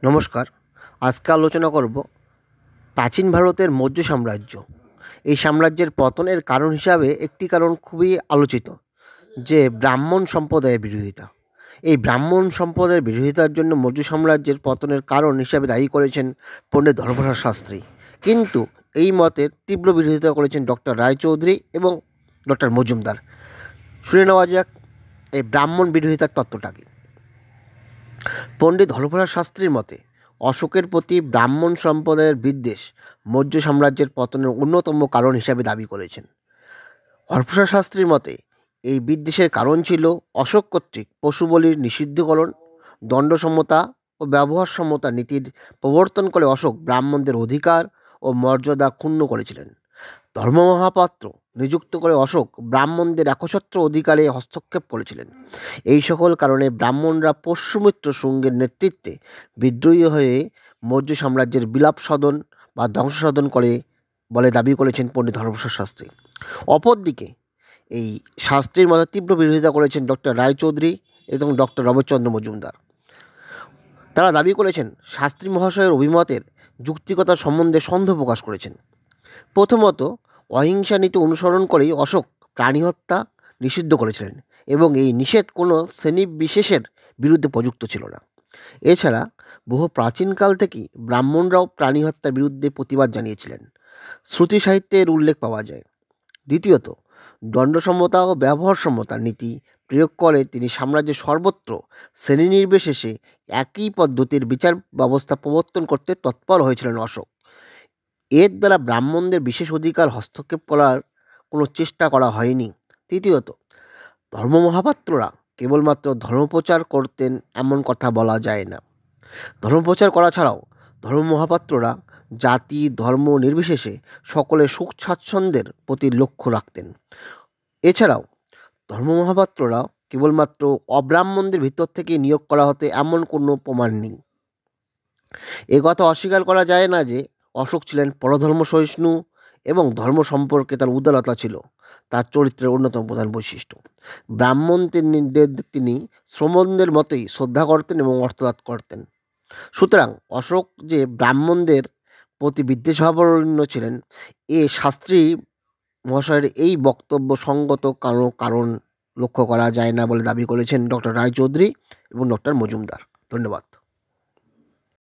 নমস্কার। আজকে আলোচনা করব প্রাচীন ভারতের মৌর্য সাম্রাজ্য। এই সাম্রাজ্যের পতনের কারণ হিসাবে একটি কারণ খুবই আলোচিত, যে ব্রাহ্মণ সম্প্রদায়ের বিরোধিতা। এই ব্রাহ্মণ সম্প্রদায়ের বিরোধিতার জন্য মৌর্য সাম্রাজ্যের পতনের কারণ হিসাবে দায়ী করেছেন পণ্ডিত ধর্মপ্রসাদ শাস্ত্রী। কিন্তু এই মতের তীব্র বিরোধিতা করেছেন ডক্টর রায়চৌধুরী এবং ডক্টর মজুমদার। শুনে নেওয়া যাক এই ব্রাহ্মণ বিরোধিতার তত্ত্বটা কি। পণ্ডিত ধর্মপ্রসাদ শাস্ত্রীর মতে অশোকের প্রতি ব্রাহ্মণ সম্প্রদায়ের বিদ্বেষ মৌর্য সাম্রাজ্যের পতনের অন্যতম কারণ হিসাবে দাবি করেছেন। ধর্মপ্রসাদ শাস্ত্রীর মতে এই বিদ্বেষের কারণ ছিল অশোক কর্তৃক পশু বলির নিষিদ্ধকরণ, দণ্ডসমতা ও ব্যবহারসমতা নীতির প্রবর্তন করে অশোক ব্রাহ্মণদের অধিকার ও মর্যাদা ক্ষুণ্ণ করেছিলেন। ধর্মমহাপাত্র নিযুক্ত করে অশোক ব্রাহ্মণদের একচ্ছত্র অধিকারে হস্তক্ষেপ করেছিলেন। এই সকল কারণে ব্রাহ্মণরা পশ্চিমিত্র শুঙ্গের নেতৃত্বে বিদ্রোহী হয়ে মৌর্য সাম্রাজ্যের বিলাপ সাধন বা ধ্বংস সাধন করে বলে দাবি করেছেন পণ্ডিত ধর্মপ্রসাদ শাস্ত্রী। অপরদিকে এই শাস্ত্রীর মধ্যে তীব্র বিরোধিতা করেছেন ডক্টর রায়চৌধুরী এবং ডক্টর রবীন্দ্রচন্দ্র মজুমদার। তারা দাবি করেছেন শাস্ত্রী মহাশয়ের অভিমতের যুক্তিকতা সম্বন্ধে সন্দেহ প্রকাশ করেছেন। প্রথমত, অহিংসা নীতি অনুসরণ করেই অশোক প্রাণী হত্যা নিষিদ্ধ করেছিলেন এবং এই নিষেধ কোনো শ্রেণী বিশেষের বিরুদ্ধে প্রযুক্ত ছিল না। এছাড়া বহু প্রাচীনকাল থেকেই ব্রাহ্মণরাও প্রাণী হত্যার বিরুদ্ধে প্রতিবাদ জানিয়েছিলেন। শ্রুতি সাহিত্যে এর উল্লেখ পাওয়া যায়। দ্বিতীয়ত, দণ্ডসমতা ও ব্যবহারসমতার নীতি প্রয়োগ করে তিনি সাম্রাজ্যের সর্বত্র শ্রেণী নির্বিশেষে একই পদ্ধতির বিচার ব্যবস্থা প্রবর্তন করতে তৎপর হয়েছিলেন অশোক। এর দ্বারা ব্রাহ্মণদের বিশেষ অধিকার হস্তক্ষেপ করার কোনো চেষ্টা করা হয়নি। তৃতীয়ত, ধর্মমহাপাত্ররা কেবলমাত্র ধর্মপ্রচার করতেন এমন কথা বলা যায় না। ধর্মপ্রচার করা ছাড়াও ধর্মমহাপাত্ররা জাতি ধর্ম নির্বিশেষে সকলের সুখ স্বাচ্ছন্দ্যের প্রতি লক্ষ্য রাখতেন। এছাড়াও ধর্মমহাপাত্ররা কেবলমাত্র অব্রাহ্মণদের ভিতর থেকে নিয়োগ করা হতে এমন কোনো প্রমাণ নেই। এ কথা অস্বীকার করা যায় না যে অশোক ছিলেন পরধর্ম সহিষ্ণু এবং ধর্ম সম্পর্কে তার উদারতা ছিল তার চরিত্রের অন্যতম প্রধান বৈশিষ্ট্য। ব্রাহ্মণদের তিনি শ্রমণদের মতোই শ্রদ্ধা করতেন এবং অর্থদান করতেন। সুতরাং অশোক যে ব্রাহ্মণদের প্রতি বিদ্বেষভাবাপন্ন ছিলেন, এ শাস্ত্রী মহাশয়ের এই বক্তব্য সঙ্গত কারণ লক্ষ্য করা যায় না বলে দাবি করেছেন ডক্টর রায়চৌধুরী এবং ডক্টর মজুমদার। ধন্যবাদ।